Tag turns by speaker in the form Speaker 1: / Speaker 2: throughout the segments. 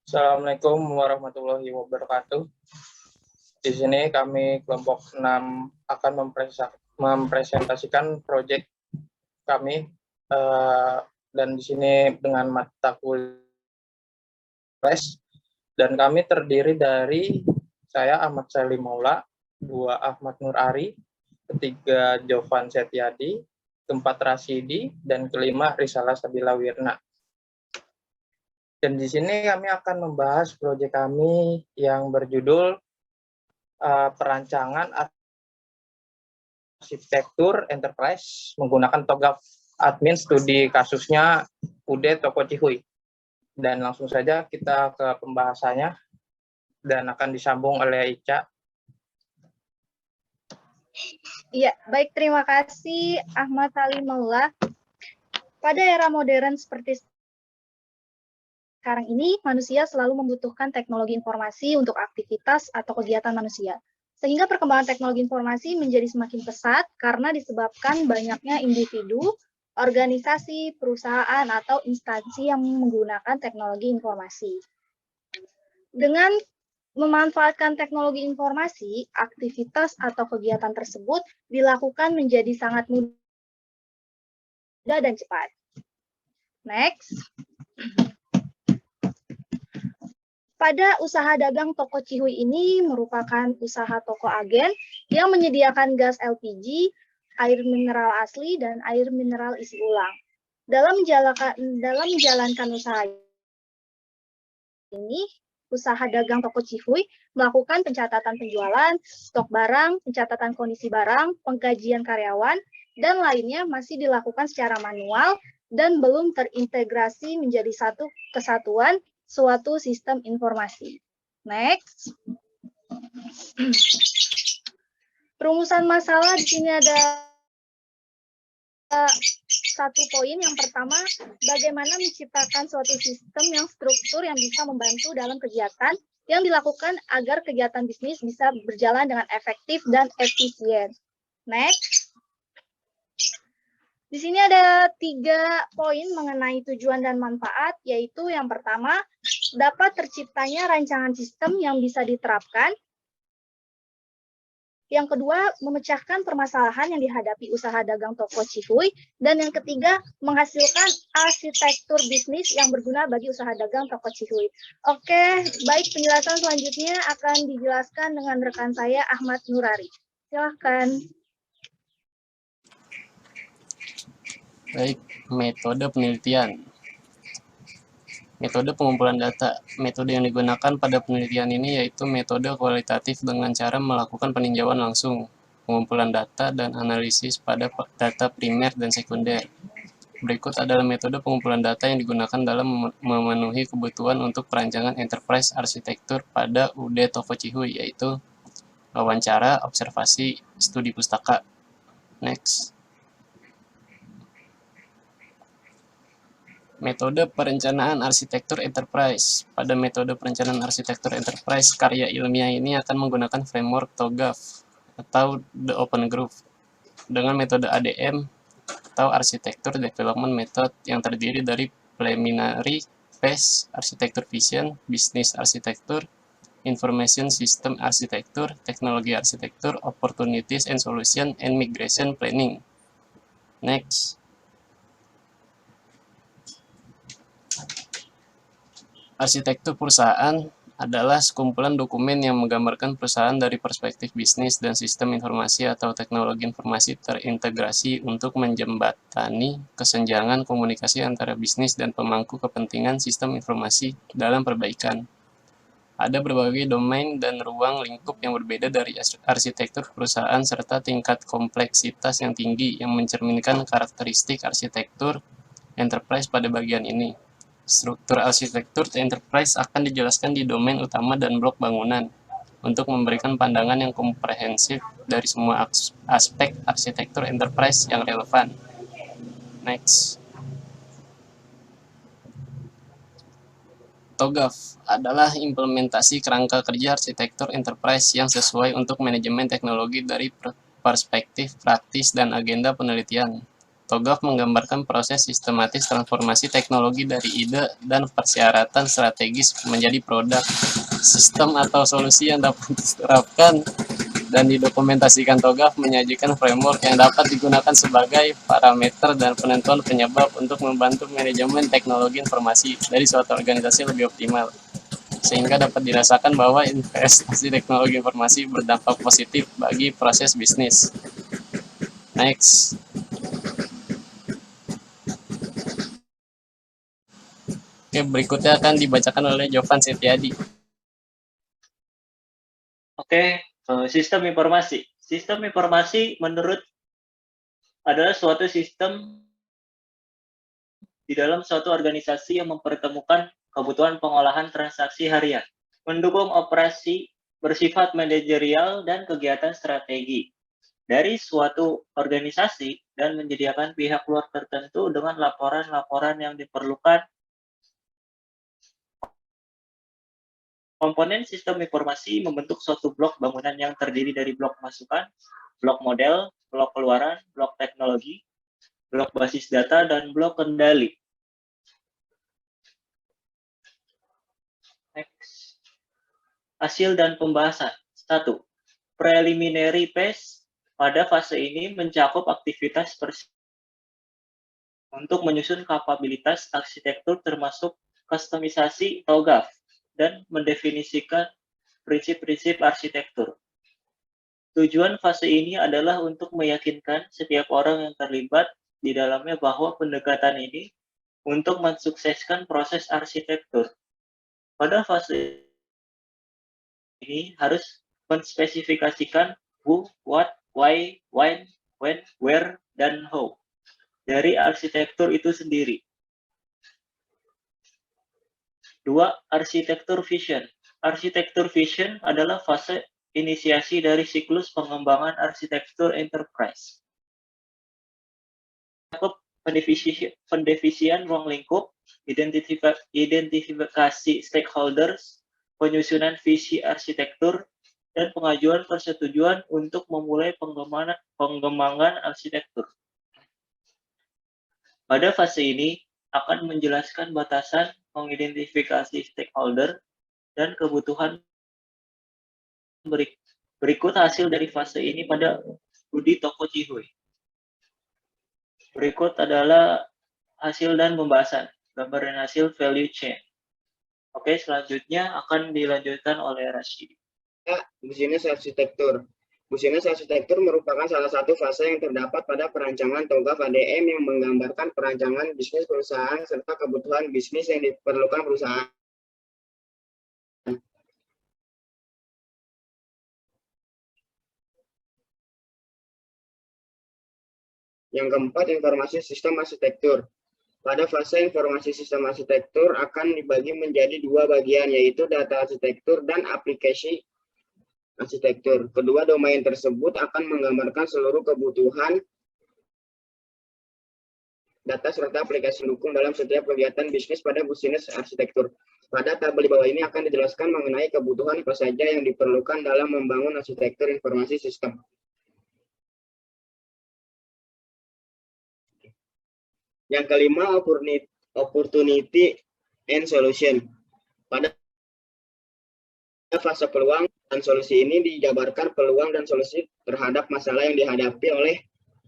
Speaker 1: Assalamualaikum warahmatullahi wabarakatuh. Di sini kami kelompok 6 akan mempresentasikan proyek kami dan di sini dengan mata kuliah dan kami terdiri dari saya Ahmad Salim Maula, 2 Ahmad Nur Ari, ketiga Jovan Setiadi, keempat Rasidi, dan kelima Risalah Sabila Wirna. Dan di sini kami akan membahas proyek kami yang berjudul perancangan arsitektur enterprise menggunakan TOGAF admin studi kasusnya UD Toko Cihuy. Dan langsung saja kita ke pembahasannya dan akan disambung oleh Ica.
Speaker 2: Iya, baik, terima kasih Ahmad Salim Maula. Pada era modern seperti sekarang ini, manusia selalu membutuhkan teknologi informasi untuk aktivitas atau kegiatan manusia. Sehingga perkembangan teknologi informasi menjadi semakin pesat karena disebabkan banyaknya individu, organisasi, perusahaan, atau instansi yang menggunakan teknologi informasi. Dengan memanfaatkan teknologi informasi, aktivitas atau kegiatan tersebut dilakukan menjadi sangat mudah dan cepat. Next. Pada usaha dagang Toko Cihuy ini merupakan usaha toko agen yang menyediakan gas LPG, air mineral asli, dan air mineral isi ulang. Dalam menjalankan usaha ini, usaha dagang Toko Cihuy melakukan pencatatan penjualan, stok barang, pencatatan kondisi barang, penggajian karyawan, dan lainnya masih dilakukan secara manual dan belum terintegrasi menjadi satu kesatuan suatu sistem informasi. Next. Perumusan masalah di sini ada satu poin. Yang pertama, bagaimana menciptakan suatu sistem yang struktur yang bisa membantu dalam kegiatan yang dilakukan agar kegiatan bisnis bisa berjalan dengan efektif dan efisien. Next. Di sini ada 3 poin mengenai tujuan dan manfaat, yaitu yang pertama, dapat terciptanya rancangan sistem yang bisa diterapkan. Yang kedua, memecahkan permasalahan yang dihadapi usaha dagang Toko Cihuy. Dan yang ketiga, menghasilkan arsitektur bisnis yang berguna bagi usaha dagang Toko Cihuy. Oke, baik, penjelasan selanjutnya akan dijelaskan dengan rekan saya, Ahmad Nurari. Silahkan.
Speaker 3: Baik, metode penelitian. Metode pengumpulan data. Metode yang digunakan pada penelitian ini yaitu metode kualitatif dengan cara melakukan peninjauan langsung, pengumpulan data, dan analisis pada data primer dan sekunder. Berikut adalah metode pengumpulan data yang digunakan dalam memenuhi kebutuhan untuk perancangan enterprise arsitektur pada UD Toko Cihuy, yaitu wawancara, observasi, studi pustaka. Next. Metode perencanaan arsitektur enterprise. Pada metode perencanaan arsitektur enterprise, karya ilmiah ini akan menggunakan framework TOGAF atau The Open Group dengan metode ADM atau Architecture Development Method yang terdiri dari Preliminary Phase, Architecture Vision, Business Architecture, Information System Architecture, Technology Architecture, Opportunities and Solution, and Migration Planning. Next. Arsitektur perusahaan adalah sekumpulan dokumen yang menggambarkan perusahaan dari perspektif bisnis dan sistem informasi atau teknologi informasi terintegrasi untuk menjembatani kesenjangan komunikasi antara bisnis dan pemangku kepentingan sistem informasi dalam perbaikan. Ada berbagai domain dan ruang lingkup yang berbeda dari arsitektur perusahaan serta tingkat kompleksitas yang tinggi yang mencerminkan karakteristik arsitektur enterprise pada bagian ini. Struktur arsitektur enterprise akan dijelaskan di domain utama dan blok bangunan untuk memberikan pandangan yang komprehensif dari semua aspek arsitektur enterprise yang relevan. Next. TOGAF adalah implementasi kerangka kerja arsitektur enterprise yang sesuai untuk manajemen teknologi dari perspektif praktis dan agenda penelitian. TOGAF menggambarkan proses sistematis transformasi teknologi dari ide dan persyaratan strategis menjadi produk, sistem atau solusi yang dapat diterapkan dan didokumentasikan. TOGAF menyajikan framework yang dapat digunakan sebagai parameter dan penentuan penyebab untuk membantu manajemen teknologi informasi dari suatu organisasi lebih optimal, sehingga dapat dirasakan bahwa investasi teknologi informasi berdampak positif bagi proses bisnis. Next. Oke, berikutnya akan dibacakan oleh Jovan Setiadi.
Speaker 4: Oke, sistem informasi. Sistem informasi menurut adalah suatu sistem di dalam suatu organisasi yang mempertemukan kebutuhan pengolahan transaksi harian, mendukung operasi bersifat manajerial dan kegiatan strategi dari suatu organisasi dan menyediakan pihak luar tertentu dengan laporan-laporan yang diperlukan. Komponen sistem informasi membentuk suatu blok bangunan yang terdiri dari blok masukan, blok model, blok keluaran, blok teknologi, blok basis data, dan blok kendali. Next. Hasil dan pembahasan. 1. Preliminary phase. Pada fase ini mencakup aktivitas untuk menyusun kapabilitas arsitektur termasuk kustomisasi TOGAF dan mendefinisikan prinsip-prinsip arsitektur. Tujuan fase ini adalah untuk meyakinkan setiap orang yang terlibat di dalamnya bahwa pendekatan ini untuk mensukseskan proses arsitektur. Pada fase ini harus menspesifikasikan who, what, why, when, where, dan how dari arsitektur itu sendiri. 2. Arsitektur vision. Arsitektur vision adalah fase inisiasi dari siklus pengembangan arsitektur enterprise. Pendefisian ruang lingkup, identifikasi stakeholders, penyusunan visi arsitektur, dan pengajuan persetujuan untuk memulai pengembangan arsitektur. Pada fase ini akan menjelaskan batasan, mengidentifikasi stakeholder, dan kebutuhan. Berikut hasil dari fase ini pada Budi Toko Cihuy. Berikut adalah hasil dan pembahasan, gambaran hasil value chain. Oke, selanjutnya akan dilanjutkan oleh Rashidi.
Speaker 5: Bisnis arsitektur. Bisnis arsitektur merupakan salah satu fase yang terdapat pada perancangan TOGAF ADM yang menggambarkan perancangan bisnis perusahaan serta kebutuhan bisnis yang diperlukan perusahaan. Yang keempat, informasi sistem arsitektur. Pada fase informasi sistem arsitektur akan dibagi menjadi dua bagian, yaitu data arsitektur dan aplikasi arsitektur. Kedua domain tersebut akan menggambarkan seluruh kebutuhan data serta aplikasi pendukung dalam setiap kegiatan bisnis pada bisnis arsitektur. Pada tabel di bawah ini akan dijelaskan mengenai kebutuhan apa saja yang diperlukan dalam membangun arsitektur informasi sistem. Yang kelima, opportunity and solution. Pada fase peluang dan solusi ini dijabarkan peluang dan solusi terhadap masalah yang dihadapi oleh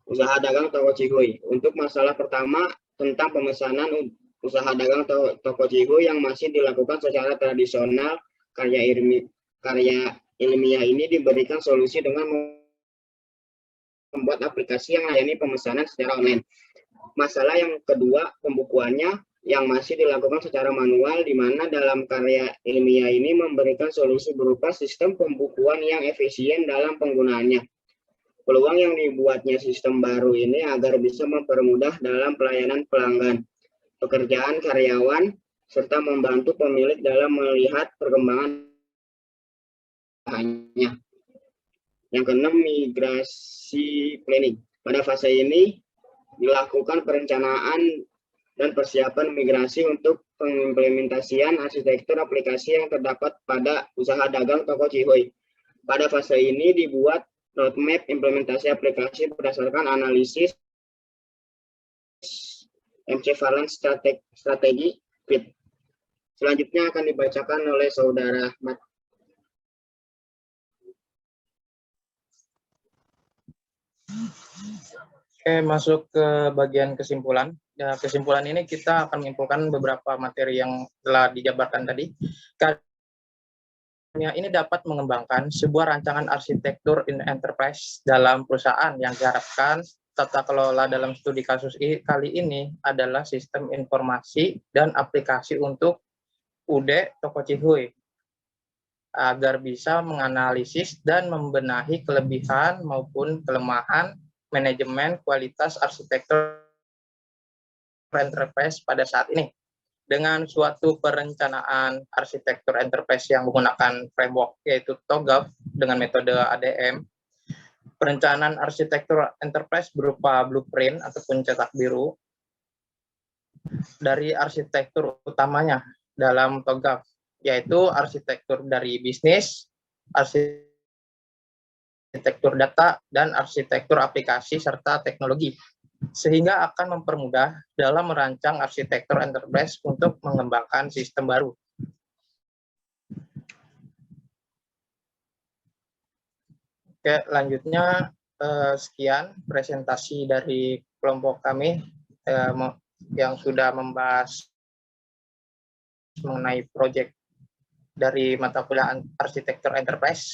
Speaker 5: usaha dagang Toko Cihuy. Untuk masalah pertama tentang pemesanan usaha dagang Toko Cihuy yang masih dilakukan secara tradisional, karya ilmiah ini diberikan solusi dengan membuat aplikasi yang melayani pemesanan secara online. Masalah yang kedua, pembukuannya yang masih dilakukan secara manual, di mana dalam karya ilmiah ini memberikan solusi berupa sistem pembukuan yang efisien dalam penggunaannya. Peluang yang dibuatnya sistem baru ini agar bisa mempermudah dalam pelayanan pelanggan, pekerjaan karyawan, serta membantu pemilik dalam melihat perkembangan hanya. Yang keenam, migrasi planning. Pada fase ini dilakukan perencanaan dan persiapan migrasi untuk pengimplementasian arsitektur aplikasi yang terdapat pada usaha dagang Toko Cihuy. Pada fase ini dibuat roadmap implementasi aplikasi berdasarkan analisis MC Valence Strategi FIT. Selanjutnya akan dibacakan oleh Saudara Ahmad.
Speaker 1: Oke, masuk ke bagian kesimpulan. Ya, kesimpulan ini kita akan menyimpulkan beberapa materi yang telah dijabarkan tadi. Karena ini dapat mengembangkan sebuah rancangan arsitektur in enterprise dalam perusahaan yang diharapkan tata kelola dalam studi kasus kali ini adalah sistem informasi dan aplikasi untuk UD Toko Cihuy agar bisa menganalisis dan membenahi kelebihan maupun kelemahan manajemen kualitas arsitektur enterprise pada saat ini. Dengan suatu perencanaan arsitektur enterprise yang menggunakan framework yaitu TOGAF dengan metode ADM, perencanaan arsitektur enterprise berupa blueprint ataupun cetak biru dari arsitektur utamanya dalam TOGAF, yaitu arsitektur dari bisnis, arsitektur data, dan arsitektur aplikasi serta teknologi, sehingga akan mempermudah dalam merancang arsitektur enterprise untuk mengembangkan sistem baru. Oke, lanjutnya sekian presentasi dari kelompok kami yang sudah membahas mengenai proyek dari mata kuliah arsitektur enterprise.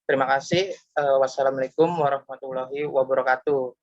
Speaker 1: Terima kasih. Wassalamualaikum warahmatullahi wabarakatuh.